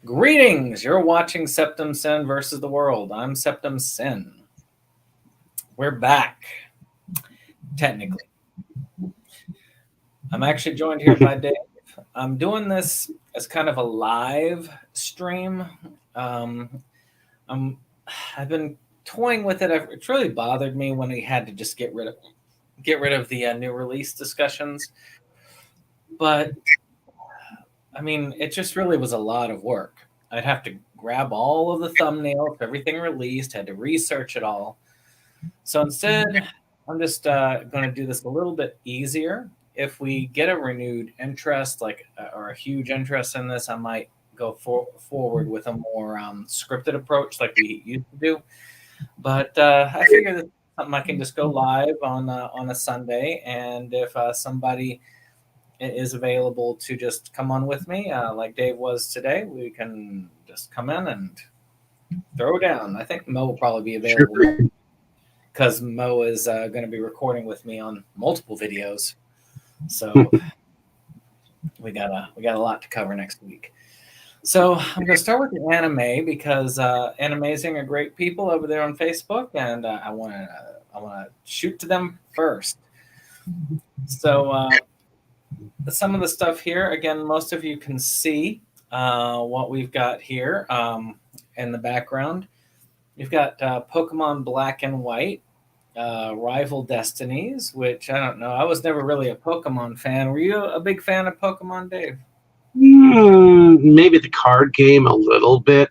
Greetings! You're watching SeptumSin versus the world. I'm SeptumSin. We're back, technically. I'm actually joined here by Dave. I'm doing this as kind of a live stream. Um, I've been toying with it. It's really bothered me when we had to just get rid of the new release discussions. But I mean, it just really was a lot of work. I'd have to grab all of the thumbnails, everything released, had to research it all. So instead, I'm just going to do this a little bit easier. If we get a renewed interest, or a huge interest in this, I might go forward with a more scripted approach, like we used to do. But I figure that something I can just go live on a Sunday, and if somebody is available to just come on with me, like Dave was today, we can just come in and throw down. I think Mo will probably be available. Sure. Because Mo is going to be recording with me on multiple videos, so we got a lot to cover next week. So I'm going to start with the anime because Animazing are great people over there on Facebook, and I want to shoot to them first. So some of the stuff here, again, most of you can see what we've got here in the background. You've got Pokemon Black and White. Rival Destinies, which I don't know. I was never really a Pokemon fan. Were you a big fan of Pokemon, Dave? Maybe the card game a little bit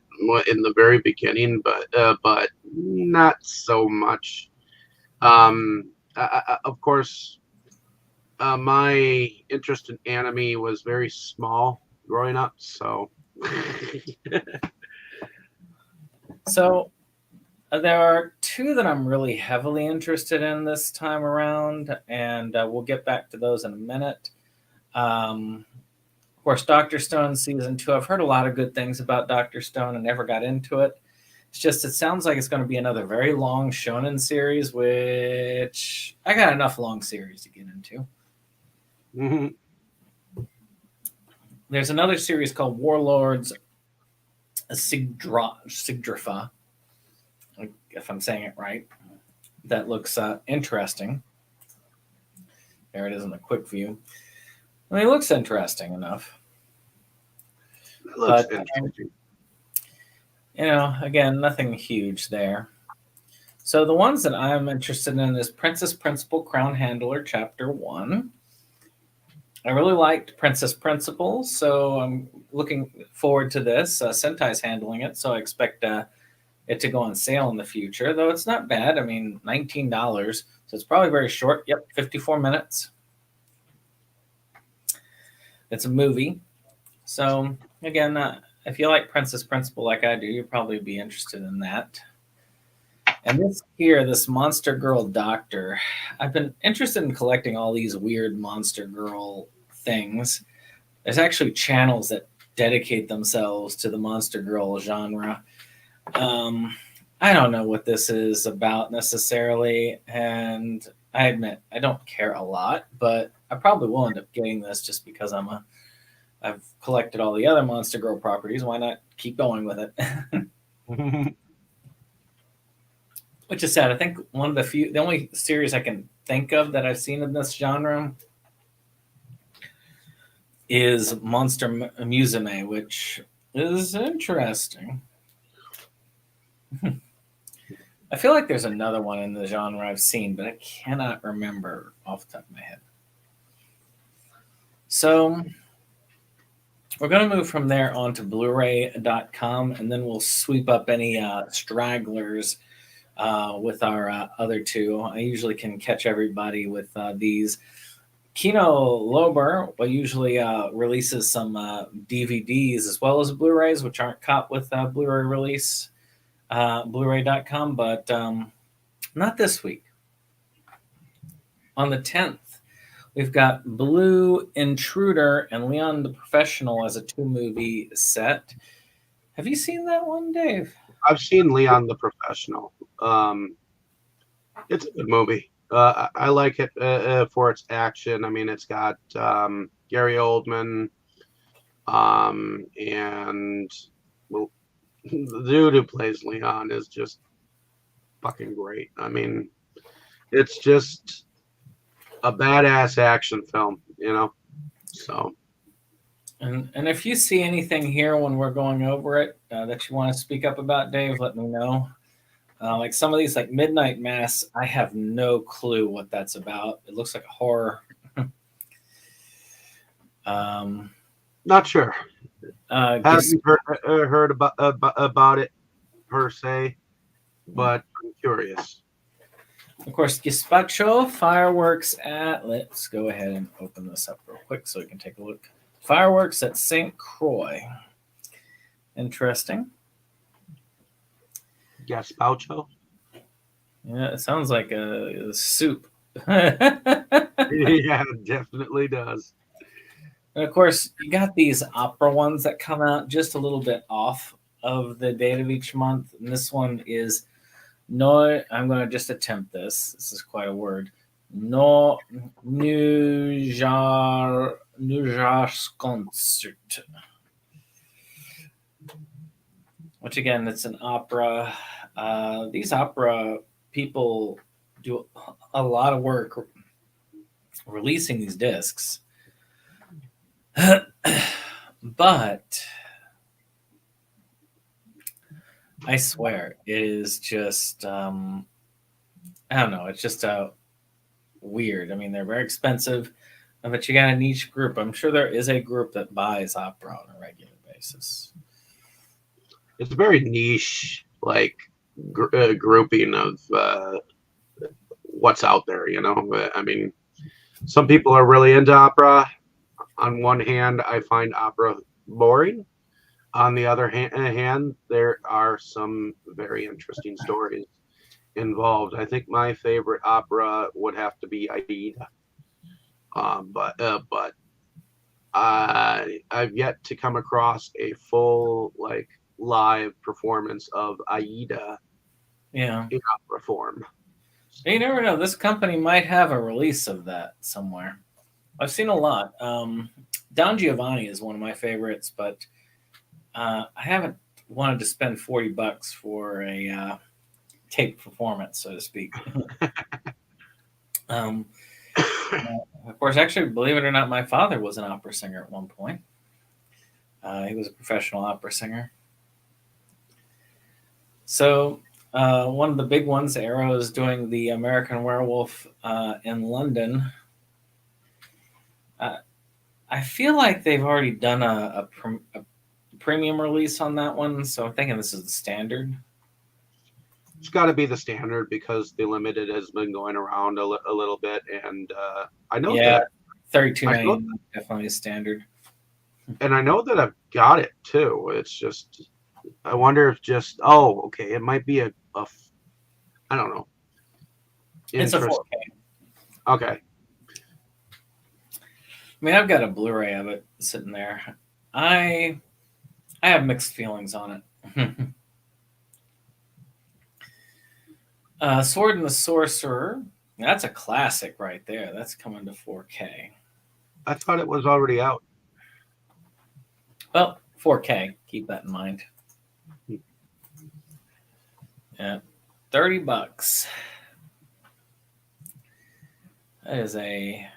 in the very beginning, but not so much. Of course, my interest in anime was very small growing up, so. So there are two that I'm really heavily interested in this time around, and we'll get back to those in a minute. Of course, Dr. Stone Season 2. I've heard a lot of good things about Dr. Stone and never got into it. It's just, it sounds like it's going to be another very long shonen series, which I got enough long series to get into. Mm-hmm. There's another series called Warlords Sigdrafa, if I'm saying it right. That looks interesting. There it is in the quick view. I mean, it looks interesting enough. It looks interesting. Again, nothing huge there. So the ones that I'm interested in is Princess Principal Crown Handler Chapter 1. I really liked Princess Principal, so I'm looking forward to this. Sentai's handling it, so I expect it to go on sale in the future, though it's not bad. I mean, $19, so it's probably very short. Yep, 54 minutes. It's a movie. So, again, if you like Princess Principal like I do, you'll probably be interested in that. And this Monster Girl Doctor, I've been interested in collecting all these weird Monster Girl things. There's actually channels that dedicate themselves to the Monster Girl genre. I don't know what this is about necessarily, and I admit I don't care a lot, but I probably will end up getting this just because I've collected all the other Monster Girl properties. Why not keep going with it? Which is sad. I think the only series I can think of that I've seen in this genre is Monster Musume, which is interesting. I feel like there's another one in the genre I've seen, but I cannot remember off the top of my head. So we're going to move from there on to Blu-ray.com, and then we'll sweep up any stragglers with our other two. I usually can catch everybody with these. Kino Lorber usually releases some DVDs as well as Blu-rays, which aren't caught with Blu-ray release, Blu-ray.com, but not this week. On the 10th, we've got Blue Intruder and Leon the Professional as a 2-movie set. Have you seen that one, Dave? I've seen Leon the Professional. It's a good movie. I like it for its action. I mean, it's got Gary Oldman and the dude who plays Leon is just fucking great. I mean, it's just a badass action film, you know. So, And if you see anything here when we're going over it that you want to speak up about, Dave, let me know. Like some of these, like Midnight Mass, I have no clue what that's about. It looks like a horror. not sure. Gis- Haven't heard about it per se, but I'm curious. of course, Gazpacho fireworks at. Let's go ahead and open this up real quick so we can take a look. Fireworks at St. Croix. Interesting. Gazpacho? Yeah, it sounds like a soup. Yeah, it definitely does. And of course, you got these opera ones that come out just a little bit off of the date of each month. And this one is no, I'm going to just attempt this. This is quite a word. No Concert. Which again, it's an opera. These opera people do a lot of work releasing these discs. But I swear it is just I don't know, it's just weird. I mean, they're very expensive, but you got a niche group. I'm sure there is a group that buys opera on a regular basis. It's a very niche, like grouping of what's out there. You know, I mean, some people are really into opera. On one hand, I find opera boring. On the other hand, there are some very interesting stories involved. I think my favorite opera would have to be Aida, but I've yet to come across a full like live performance of Aida Yeah. in opera form. You never know. This company might have a release of that somewhere. I've seen a lot. Don Giovanni is one of my favorites, but I haven't wanted to spend $40 for a tape performance, so to speak. Of course, actually, believe it or not, my father was an opera singer at one point. He was a professional opera singer. So one of the big ones, Arrow, is doing the American Werewolf in London. I feel like they've already done a premium release on that one, so I'm thinking this is the standard. It's got to be the standard because the limited has been going around a little bit, and I know that $32.99 definitely is standard. And I know that I've got it too. It's just I wonder if okay, it might be a I don't know. It's a 4K. Okay. I mean, I've got a Blu-ray of it sitting there. I have mixed feelings on it. Sword and the Sorcerer. That's a classic right there. That's coming to 4K. I thought it was already out. Well, 4K. Keep that in mind. Yeah, $30. That is a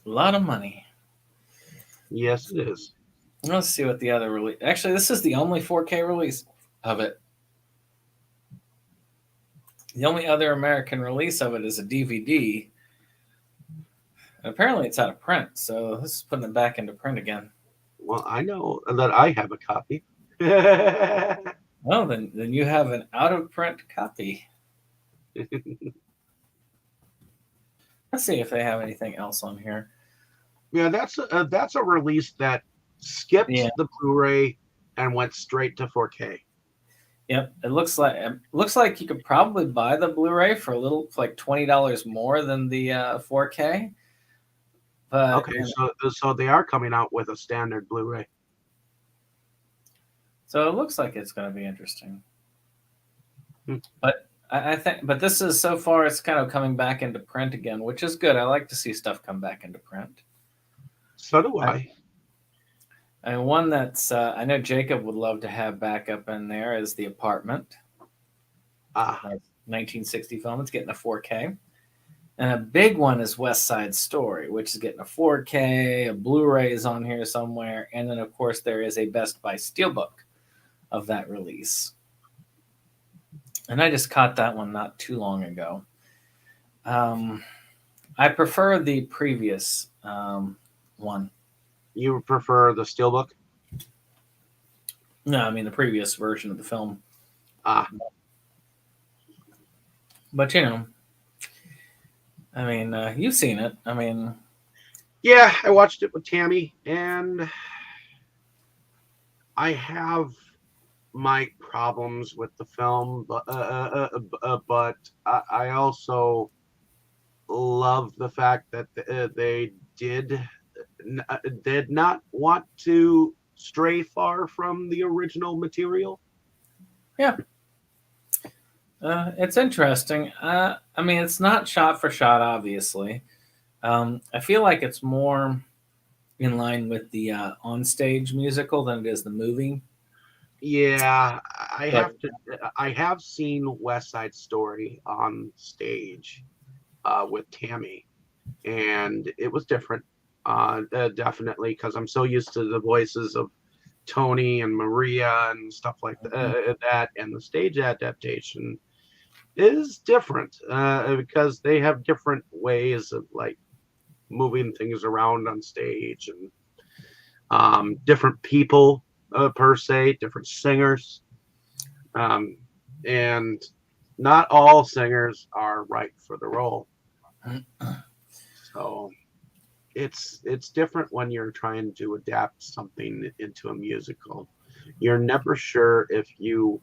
lot of money. Yes, it is. Let's see what the other release. Actually, this is the only 4K release of it. The only other American release of it is a DVD. And apparently, it's out of print, so this is putting it back into print again. Well, I know that I have a copy. Well, then you have an out of print copy. Let's see if they have anything else on here. Yeah, that's a release that skipped the Blu-ray and went straight to 4K. Yep, it looks like you could probably buy the Blu-ray for like $20 more than the 4K. But okay, so they are coming out with a standard Blu-ray. So it looks like it's going to be interesting. But I think, but this is so far it's kind of coming back into print again, which is good. I like to see stuff come back into print. So do I. And one that's I know Jacob would love to have back up in there is The Apartment, Ah, 1960 film. It's getting a 4K. And a big one is West Side Story, which is getting a 4K, a Blu-ray is on here somewhere, and then of course there is a Best Buy Steelbook of that release. And I just caught that one not too long ago. I prefer the previous one. you prefer the Steelbook? No, I mean the previous version of the film. Ah, But you know, I mean, you've seen it. I mean, yeah, I watched it with Tammy, and I have my problems with the film, but I also love the fact that they did not want to stray far from the original material. yeah, it's interesting. I mean, it's not shot for shot, obviously. I feel like it's more in line with the on-stage musical than it is the movie. Yeah, But I have seen West Side Story on stage with Tammy, and it was different, definitely, because I'm so used to the voices of Tony and Maria and stuff like that, and the stage adaptation is different because they have different ways of like moving things around on stage and different people per se, different singers, and not all singers are right for the role. So it's different when you're trying to adapt something into a musical. You're never sure if you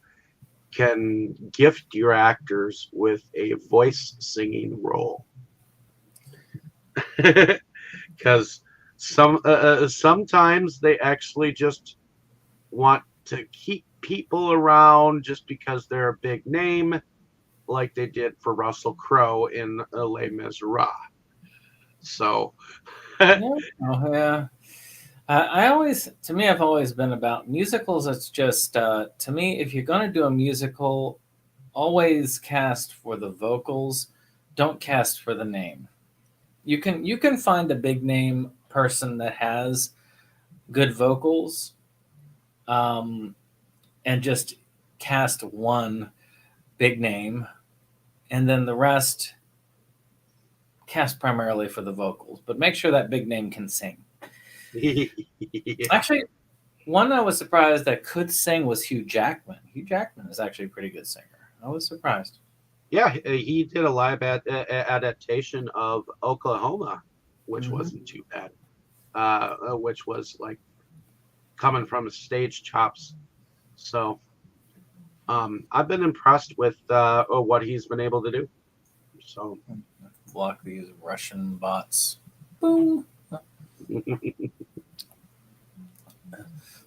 can gift your actors with a voice singing role. Because sometimes they actually just want to keep people around just because they're a big name, like they did for Russell Crowe in Les Miserables. So, yeah, oh, yeah. I always, to me, I've always been about musicals. It's just, to me, if you're going to do a musical, always cast for the vocals. Don't cast for the name. You can find a big name person that has good vocals, um, and just cast one big name, and then the rest cast primarily for the vocals. But make sure that big name can sing. yeah. Actually, one I was surprised that could sing was Hugh Jackman. Hugh Jackman is actually a pretty good singer. I was surprised. He did a live adaptation of Oklahoma, which Hmm. wasn't too bad. Which was like coming from his stage chops. So I've been impressed with what he's been able to do. So Block these Russian bots. Boom.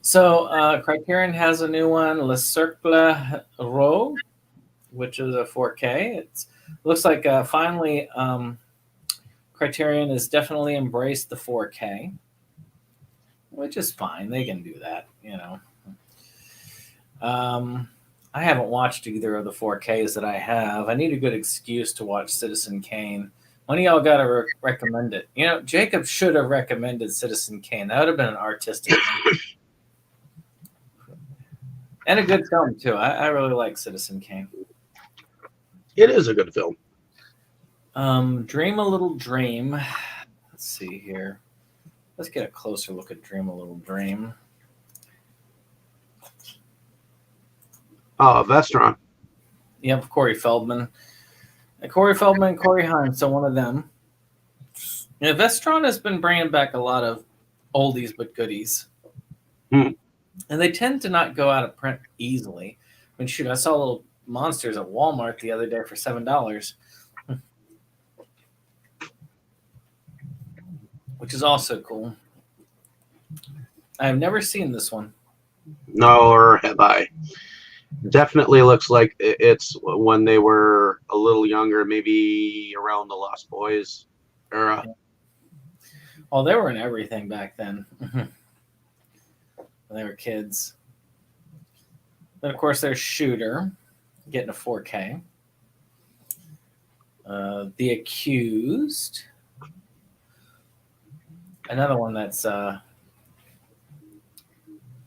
So Criterion has a new one, Le Cercle Rogue, which is a 4K. It looks like finally Criterion has definitely embraced the 4K, which is fine. They can do that, you know. I haven't watched either of the 4Ks that I have. I need a good excuse to watch Citizen Kane. One of y'all got to recommend it. You know, Jacob should have recommended Citizen Kane. That would have been an artistic and a good film too. I really like Citizen Kane. it is a good film. Dream a Little Dream. Let's see here. Let's get a closer look at Dream a Little Dream. Oh, Vestron. Yep, Corey Feldman. Corey Feldman and Corey Haim, so one of them. Yeah, Vestron has been bringing back a lot of oldies but goodies. Hmm. And they tend to not go out of print easily. I mean, shoot, I saw little monsters at Walmart the other day for $7, which is also cool. I have never seen this one. Nor have I. Definitely looks like it's when they were a little younger, maybe around the Lost Boys era. Oh, they were in everything back then. when they were kids. Then, of course, there's Shooter, getting a 4K. The Accused. Another one that's got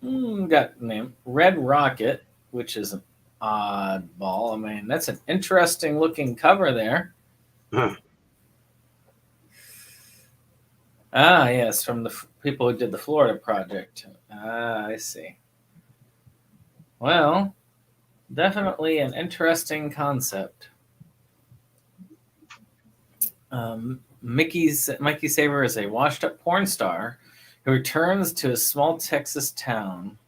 name Red Rocket, which is an oddball. I mean, that's an interesting looking cover there. Yes, from the people who did the Florida project. I see. Well, definitely an interesting concept. Mikey Saber is a washed-up porn star who returns to a small Texas town.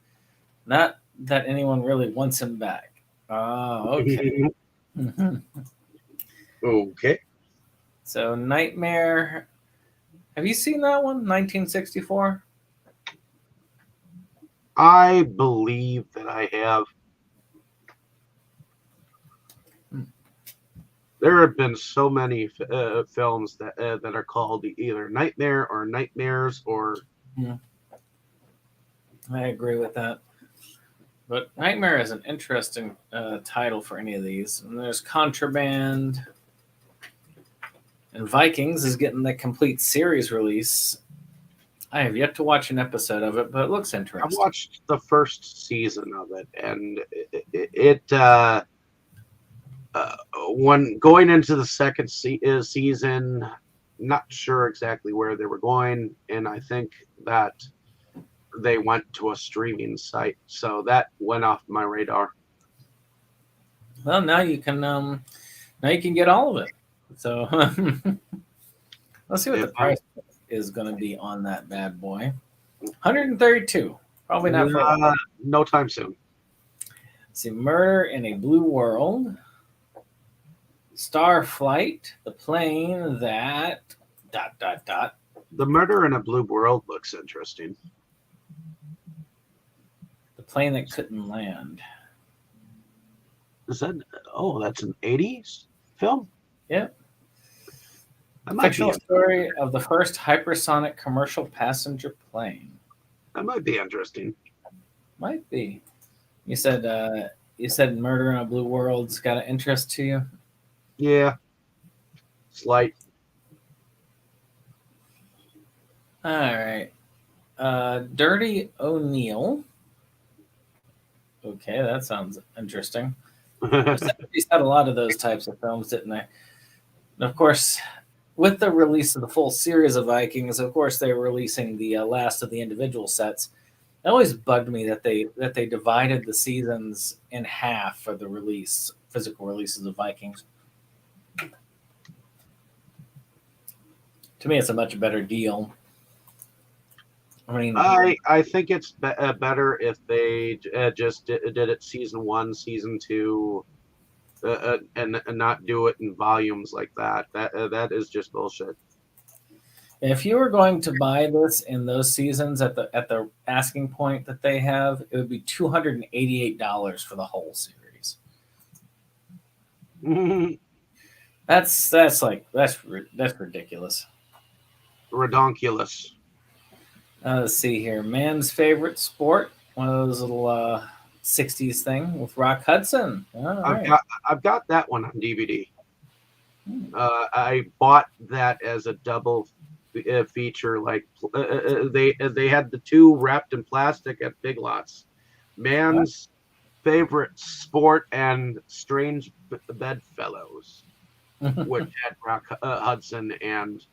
Not that anyone really wants him back. Okay. Okay. So Nightmare. Have you seen that one? 1964? I believe that I have. There have been so many films that are called either Nightmare or Nightmares or. I agree with that. But Nightmare is an interesting title for any of these. And there's Contraband. And Vikings is getting the complete series release. I have yet to watch an episode of it, but it looks interesting. I watched the first season of it, and when going into the second season, not sure exactly where they were going, and I think that they went to a streaming site, so that went off my radar. Well, now you can get all of it. So let's see what the price is going to be on that bad boy. 132. Probably not for no time soon. See, Murder in a Blue World. Starflight, the plane that ... The Murder in a Blue World looks interesting. The plane that couldn't land. Is that? Oh, that's an 80s film? Yep. Fictional story of the first hypersonic commercial passenger plane. That might be interesting. Might be. You said Murder in a Blue World's got an interest to you? Yeah. Slight. All right. Dirty O'Neill. Okay, that sounds interesting. He's had a lot of those types of films, didn't they? And of course, with the release of the full series of Vikings, of course, they were releasing the last of the individual sets. It always bugged me that they divided the seasons in half for the physical releases of Vikings. To me, it's a much better deal. I mean, I think it's better if they just did it season 1, season 2, and not do it in volumes like that. That is just bullshit. If you were going to buy this in those seasons at the asking point that they have, it would be $288 for the whole series. That's ridiculous. Redonkulous. Let's see here. Man's favorite sport. One of those little 60s thing with Rock Hudson. I've got that one on DVD. I bought that as a double feature. Like they had the two wrapped in plastic at Big Lots. Man's favorite sport and Strange Bedfellows, which had Rock Hudson and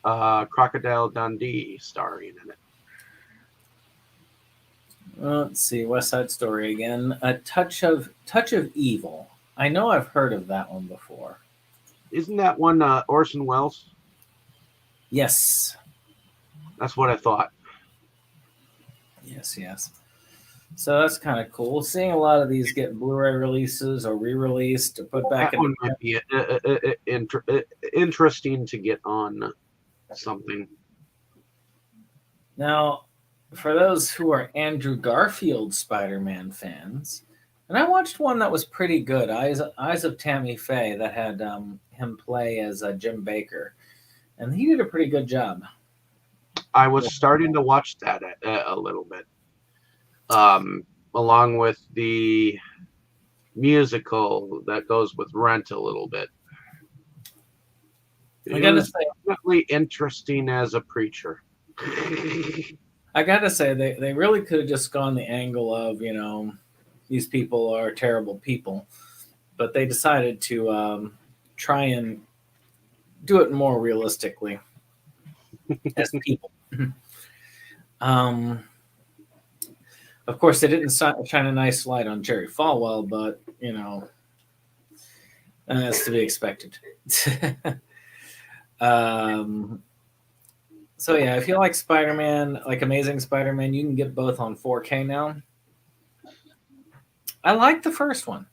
Crocodile Dundee starring in it. Let's see, West Side Story again. A Touch of Evil. I know I've heard of that one before. Isn't that one Orson Welles? Yes. That's what I thought. Yes. So that's kind of cool. Seeing a lot of these get Blu-ray releases or re-released or put back that one might be interesting to get on something. Now, for those who are Andrew Garfield Spider-Man fans, and I watched one that was pretty good, Eyes of Tammy Faye, that had him play as Jim Baker, and he did a pretty good job. I was starting to watch that a little bit. along with the musical that goes with Rent a little bit. I It gotta was say, definitely interesting as a preacher. they really could have just gone the angle of, these people are terrible people, but they decided to try and do it more realistically as people. um, of course, they didn't shine a nice light on Jerry Falwell, but that's to be expected. um, so yeah, if you like Spider-Man, like Amazing Spider-Man, you can get both on 4K now. I liked the first one.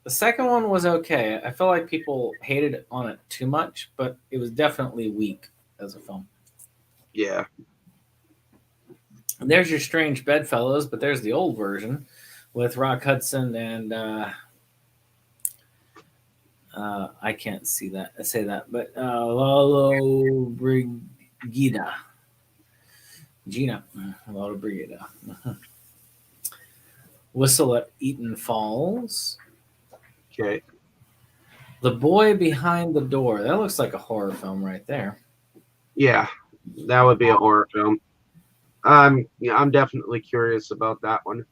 The second one was okay. I feel like people hated on it too much, but it was definitely weak as a film. Yeah. And there's your Strange Bedfellows, but there's the old version with Rock Hudson and I can't say that, but Lalo Brigida. Lalo Brigida. Whistle at Eaton Falls. Okay. The Boy Behind the Door. That looks like a horror film right there. Yeah, that would be a horror film. I'm definitely curious about that one.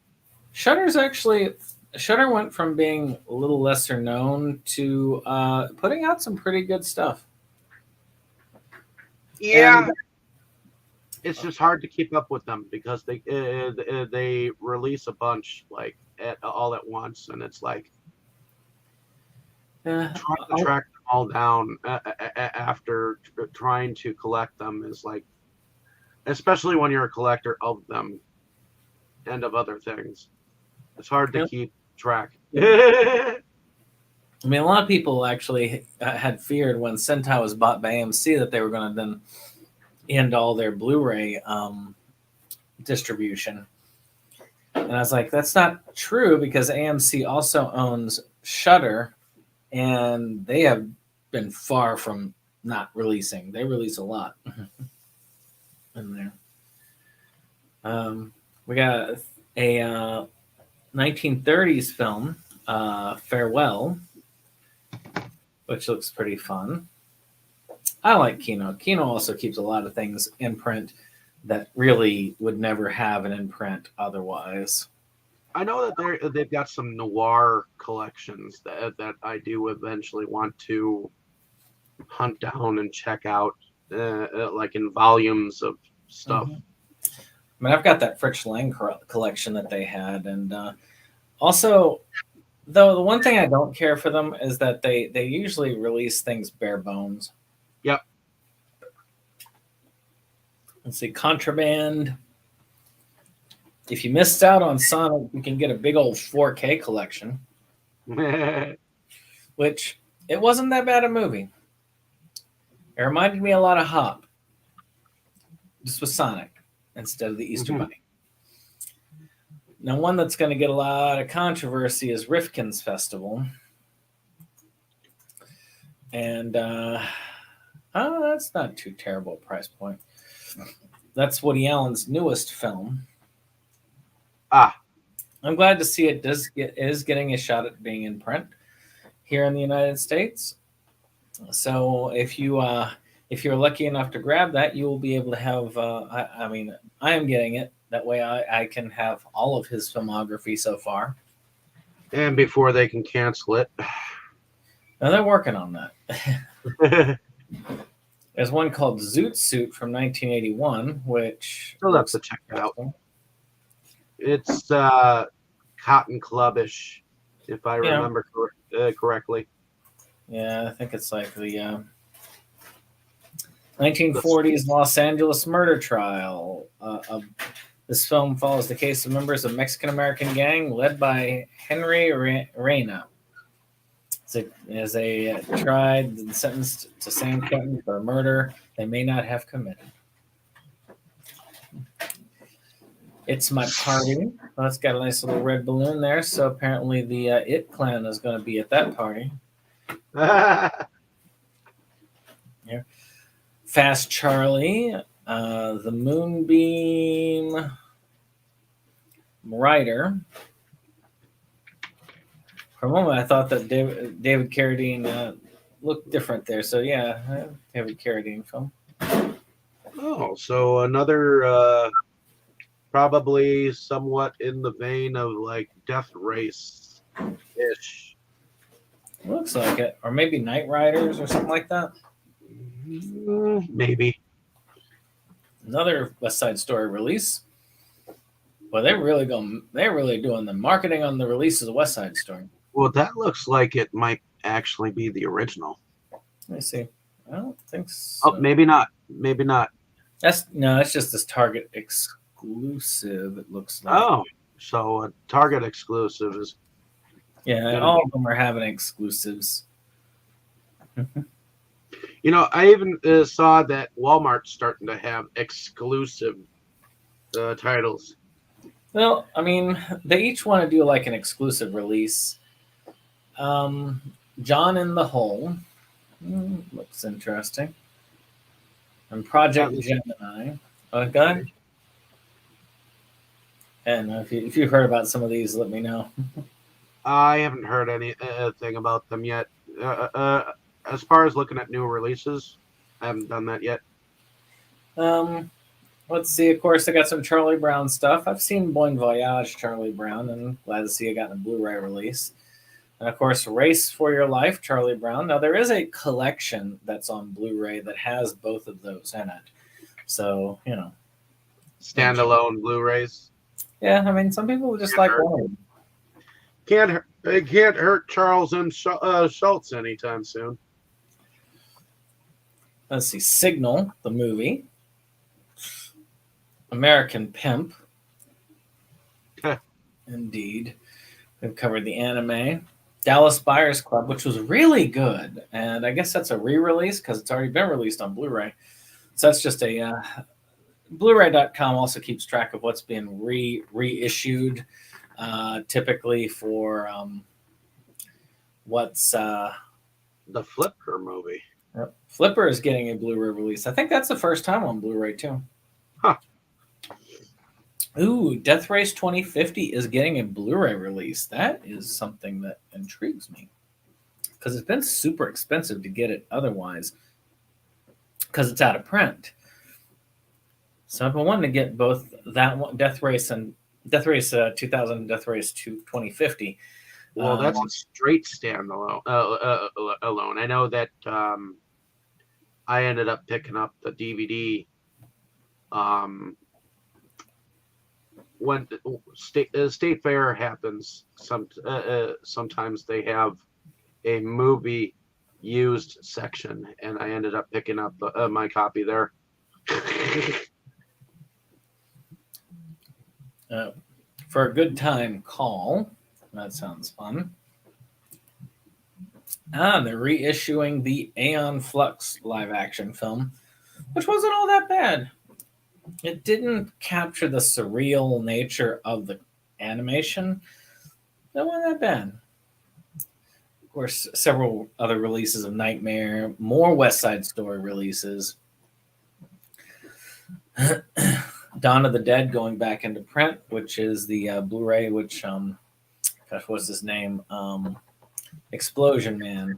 Shudder went from being a little lesser known to putting out some pretty good stuff. Yeah, And it's just hard to keep up with them because they release a bunch like all at once, and it's like trying to track them all down after trying to collect them is like, especially when you're a collector of them and of other things, it's hard to keep track. I mean, a lot of people actually had feared when Sentai was bought by AMC that they were going to then end all their Blu-ray distribution. And I was like, that's not true because AMC also owns Shudder, and they have been far from not releasing. They release a lot in there. We got a 1930s film, Farewell, which looks pretty fun. I like Kino. Kino also keeps a lot of things in print that really would never have an imprint otherwise. I know that they've got some noir collections that I do eventually want to hunt down and check out, like in volumes of stuff. Mm-hmm. I mean, I've got that Fritz Lang collection that they had, and also, though the one thing I don't care for them is that they usually release things bare bones. Yep. Let's see, Contraband. If you missed out on Sonic, you can get a big old 4K collection, which it wasn't that bad a movie. It reminded me a lot of Hop, just with Sonic instead of the Easter Bunny. Now, one that's going to get a lot of controversy is Rifkin's Festival. And that's not too terrible a price point. That's Woody Allen's newest film. I'm glad to see it is getting a shot at being in print here in the United States. So if you're lucky enough to grab that, you will be able to have. I am getting it. That way, I can have all of his filmography so far. And before they can cancel it, now they're working on that. There's one called Zoot Suit from 1981, which still have to check it out. It's Cotton Clubbish, if I remember correctly. Yeah, I think it's like the 1940s Los Angeles murder trial. This film follows the case of members of a Mexican-American gang led by Henry Reyna. As they tried and sentenced to San Quentin for a murder they may not have committed. It's My Party. Well, it's got a nice little red balloon there, so apparently the It Clan is going to be at that party. Yeah. Fast Charlie, The Moonbeam, writer. For a moment, I thought that David Carradine looked different there. So yeah, David Carradine film. Oh, so another probably somewhat in the vein of like Death Race ish. Looks like it, or maybe Night Riders or something like that. Maybe. Another West Side Story release. Well, they're really doing the marketing on the releases of West Side Story. Well, that looks like it might actually be the original. Let me see. I don't think so. Oh, maybe not. Maybe not. That's just this Target exclusive. It looks like. Oh, so a Target exclusive is. Yeah, all of them are having exclusives. You know, I even saw that Walmart's starting to have exclusive titles. Well, I mean, they each want to do like an exclusive release. John in the Hole looks interesting. And Project Gemini. Okay. And if you've heard about some of these, let me know. I haven't heard anything about them yet. As far as looking at new releases, I haven't done that yet. Let's see. Of course, I got some Charlie Brown stuff. I've seen Bon Voyage Charlie Brown, and glad to see I got a Blu-ray release. And of course, Race for Your Life Charlie Brown. Now there is a collection that's on Blu-ray that has both of those in it. So standalone Blu-rays. Yeah, I mean, some people just like one. It can't hurt Charles M. Schultz anytime soon. Let's see. Signal, the movie. American Pimp. Indeed. We've covered the anime. Dallas Buyers Club, which was really good. And I guess that's a re-release because it's already been released on Blu-ray. So that's just a... Blu-ray.com also keeps track of what's being reissued, typically for what's... the Flipper movie. Flipper is getting a Blu-ray release. I think that's the first time on Blu-ray, too. Huh. Ooh, Death Race 2050 is getting a Blu-ray release. That is something that intrigues me. Because it's been super expensive to get it otherwise. Because it's out of print. So I've been wanting to get both that one, Death Race 2000, Death Race 2050. Well, that's a straight standalone. Alone. I know that I ended up picking up the DVD. When state fair happens, sometimes they have a movie used section, and I ended up picking up my copy there. For a good time call. That sounds fun. They're reissuing the Aeon Flux live action film, which wasn't all that bad. It didn't capture the surreal nature of the animation. That wasn't that bad. Of course, several other releases of Nightmare, more West Side Story releases. Dawn of the Dead going back into print, which is the Blu-ray, which, what's his name? Explosion Man.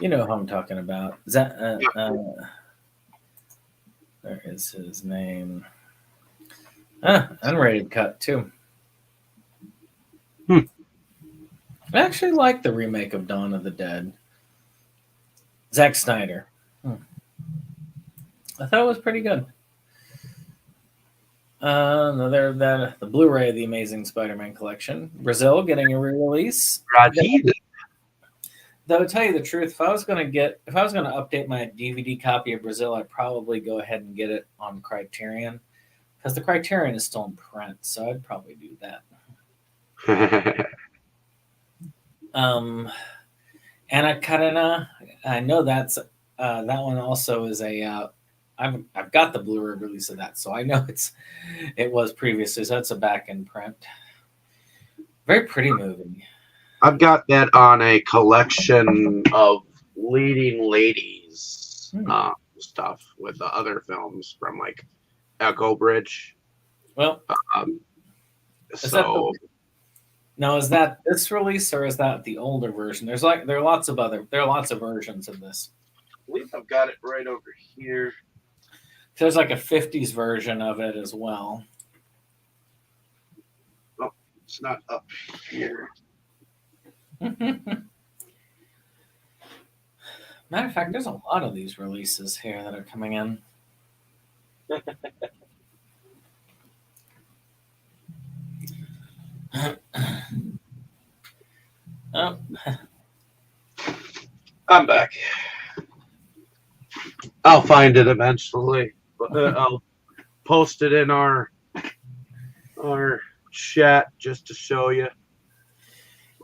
You know who I'm talking about. Is that, there is his name. Unrated cut, too. I actually like the remake of Dawn of the Dead. Zack Snyder. I thought it was pretty good. The Blu-ray of the Amazing Spider-Man collection. Brazil getting a re-release. Though, to tell you the truth, if I was going to update my DVD copy of Brazil, I'd probably go ahead and get it on Criterion, because the Criterion is still in print, so I'd probably do that. Anna Karenina, I know that's that one also is a. I've got the Blu-ray release of that, so I know it was previously, so it's a back in print. Very pretty movie. I've got that on a collection of leading ladies stuff with the other films from like Echo Bridge. Well, Um, is that the, so now is that this release or is that the older version? There are lots of versions of this. I believe I've got it right over here. There's like a 50s version of it as well. Oh, it's not up here. Matter of fact, there's a lot of these releases here that are coming in. Oh. I'm back. I'll find it eventually. I'll post it in our chat just to show you.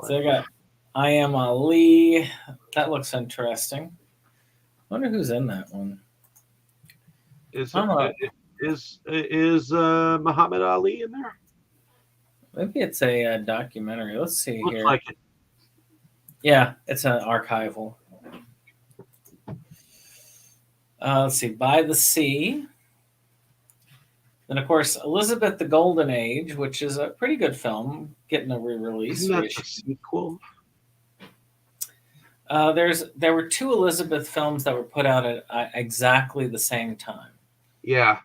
So I got I Am Ali. That looks interesting. I wonder who's in that one. Is Muhammad Ali in there? Maybe it's a documentary. Let's see Looks here. like it. Yeah, it's an archival. Let's see. By the Sea. Then, of course, Elizabeth the Golden Age, which is a pretty good film, getting a re-release. Isn't that a sequel? There were two Elizabeth films that were put out at exactly the same time. Yeah.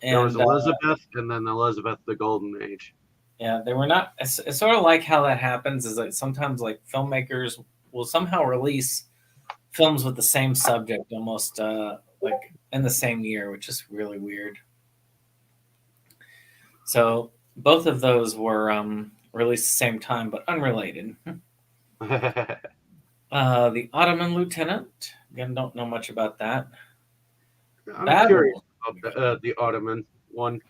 And, there was Elizabeth and then Elizabeth the Golden Age. Yeah, they were not. It's sort of like how that happens is that sometimes like filmmakers will somehow release films with the same subject almost like in the same year, which is really weird. So both of those were released at the same time, but unrelated. The Ottoman Lieutenant. Again, don't know much about that. I'm curious about the Ottoman one.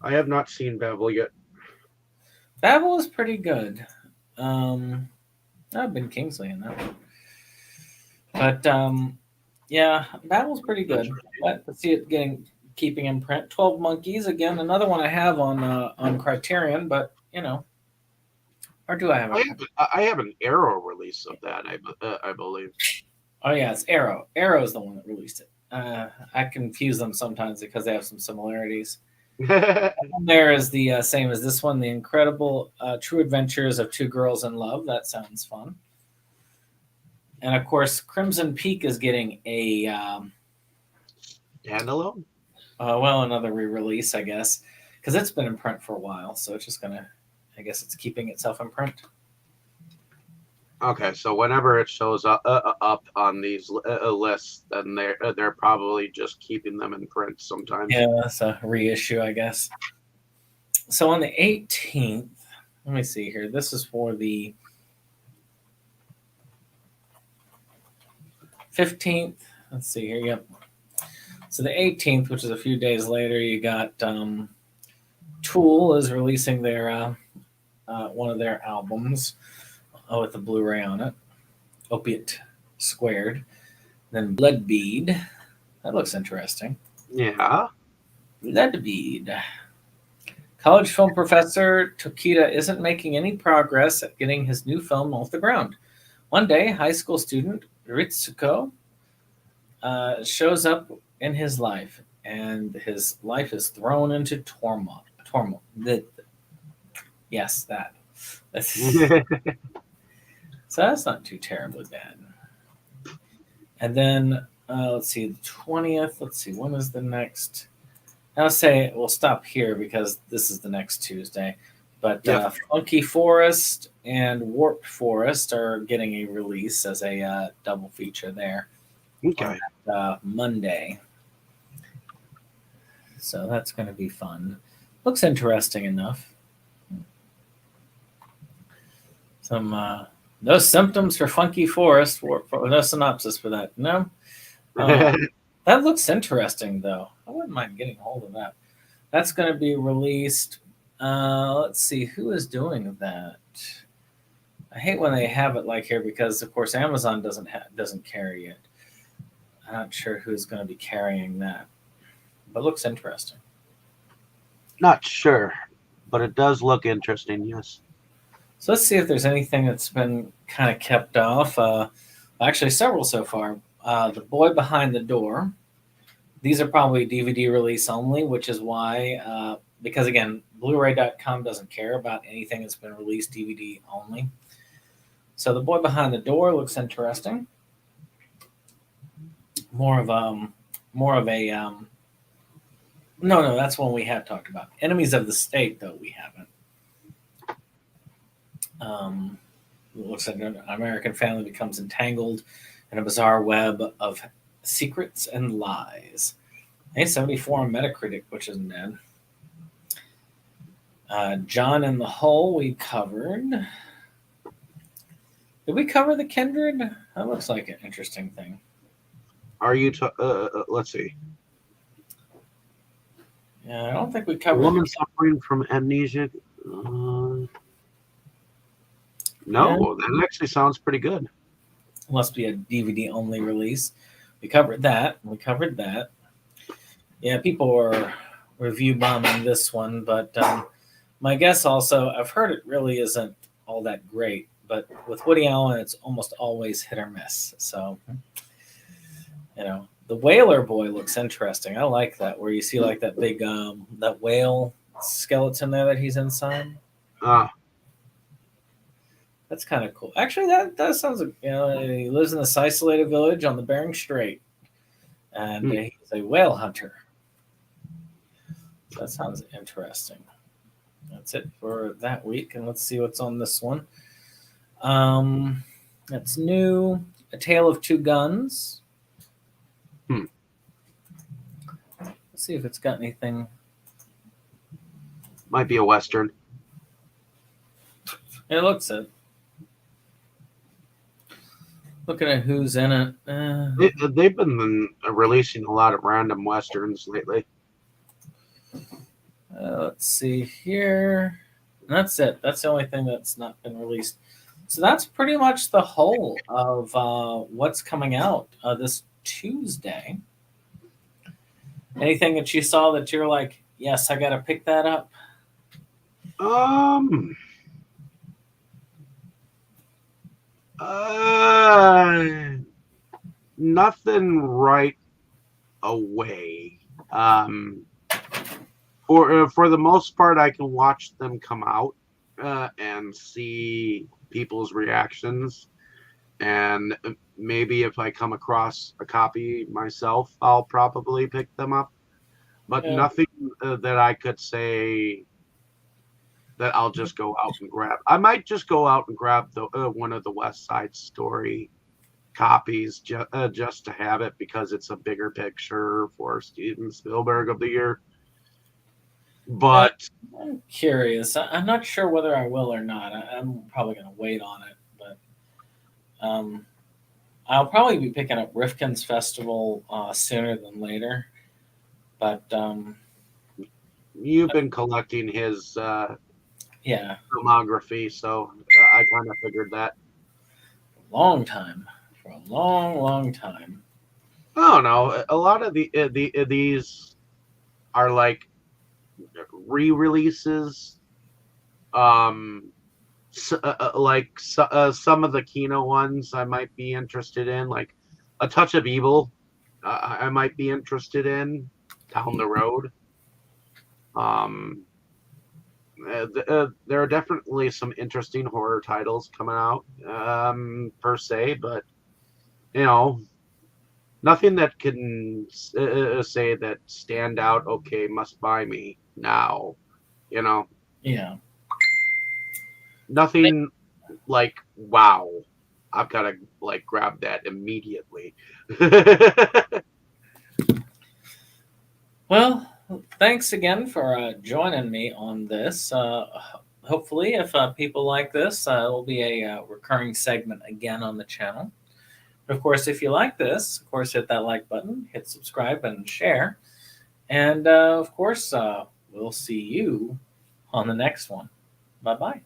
I have not seen Babel yet. Babel is pretty good. I've been Kingsley in that one. But yeah, Babel's pretty good. Glad to see it keeping in print. 12 Monkeys, again, another one I have on Criterion, but you know, or do I have it? I have an Arrow release of that, I believe. Oh yeah, it's Arrow. Arrow is the one that released it. I confuse them sometimes because they have some similarities. There is the same as this one, The Incredible True Adventures of Two Girls in Love. That sounds fun. And of course, Crimson Peak is getting a standalone. Another re-release, I guess, because it's been in print for a while. So it's just gonna, I guess, it's keeping itself in print. Okay, so whenever it shows up on these lists, then they're probably just keeping them in print sometimes. Yeah, that's a reissue, I guess. So on the 18th, let me see here. This is for the 15th. Let's see here. Yep. So the 18th, which is a few days later, you got Tool is releasing their one of their albums with a Blu-ray on it, Opiate Squared. Then Bloodbead. That looks interesting. Yeah. Bloodbead. College film professor Tokita isn't making any progress at getting his new film off the ground. One day, high school student Ritsuko shows up in his life, and his life is thrown into turmoil. Yes, that. So that's not too terribly bad. And then, let's see, the 20th. Let's see, when is the next? I'll say we'll stop here because this is the next Tuesday. But yeah. Funky Forest and Warped Forest are getting a release as a double feature there. Okay. On Monday. So that's going to be fun. Looks interesting enough. Some no symptoms for Funky Forest. No synopsis for that. No. That looks interesting, though. I wouldn't mind getting a hold of that. That's going to be released. Let's see who is doing that. I hate when they have it like here because, of course, Amazon doesn't carry it. I'm not sure who's going to be carrying that, but it looks interesting. Not sure, but it does look interesting. Yes. So let's see if there's anything that's been kind of kept off. Actually, several so far. The Boy Behind the Door, These are probably DVD release only, which is why, because again, Blu-ray.com doesn't care about anything that's been released DVD only. So the boy behind the door looks interesting. More of no, that's one we have talked about. Enemies of the State, though we haven't. It looks like an American family becomes entangled in a bizarre web of secrets and lies. Hey, 74 on Metacritic, which isn't bad. John in the Hole we covered. Did we cover the Kindred? That looks like an interesting thing. Are you? Let's see. Yeah, I don't think we A covered. woman suffering from amnesia. No, that actually sounds pretty good. Must be a DVD only release. We covered that. Yeah, people were review bombing this one, but my guess also, I've heard it really isn't all that great. But with Woody Allen, it's almost always hit or miss. So, the Whaler Boy looks interesting. I like that, where you see like that big that whale skeleton there that he's inside. That's kind of cool. Actually, that sounds like, he lives in this isolated village on the Bering Strait, and he's a whale hunter. So that sounds interesting. That's it for that week, and let's see what's on this one. That's new. A Tale of Two Guns. Let's see if it's got anything. Might be a Western. It looks it. Looking at who's in it. They've been releasing a lot of random Westerns lately. Let's see here. And that's it. That's the only thing that's not been released. So that's pretty much the whole of what's coming out this Tuesday. Anything that you saw that you're like, yes, I got to pick that up? Nothing right away. For the most part, I can watch them come out and see people's reactions, and maybe if I come across a copy myself, I'll probably pick them up. But nothing that I could say that I'll just go out and grab. I might just go out and grab the one of the West Side Story copies just to have it, because it's a bigger picture for Steven Spielberg of the year. But I'm curious. I'm not sure whether I will or not. I'm probably going to wait on it, but I'll probably be picking up Rifkin's Festival sooner than later. But you've been collecting his filmography, so I kind of figured that. For a long time. I don't know. A lot of these are like re-releases. Some of the Kino ones I might be interested in, like A Touch of Evil. I might be interested in down the road. There are definitely some interesting horror titles coming out, per se, but nothing that can say that stand out. Okay, must buy me now. Yeah. Nothing like, wow, I've got to like grab that immediately. Well, thanks again for joining me on this. Hopefully, if people like this, it'll be a recurring segment again on the channel. But of course, if you like this, of course, hit that like button, hit subscribe, and share. And of course, we'll see you on the next one. Bye-bye.